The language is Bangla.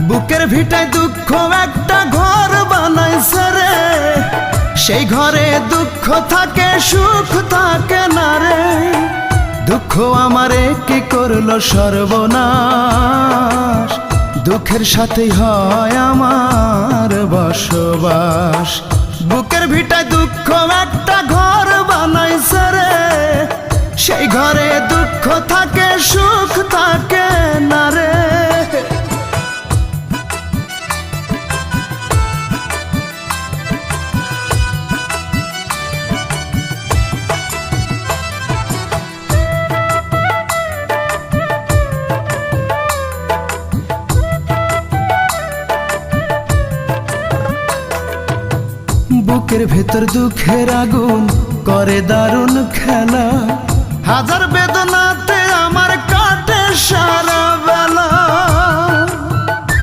বুকের ভিটায় দুঃখ একটা ঘর বানাইছে রে, সেই ঘরে দুঃখ থাকে সুখ থাকে না রে। দুঃখ আমারে কি করলো সর্বনাশ, দুঃখের সাথেই হয় আমার বসবাস। বুকের ভিটায় দুঃখ একটা ঘর বানাইছে রে, সেই ঘরে দুঃখ থাকে সুখ থাকে না রে। বুকের ভেতর দুঃখের আগুন করে দারুণ খেলা, হাজার বেদনাতে আমার কাটে সারা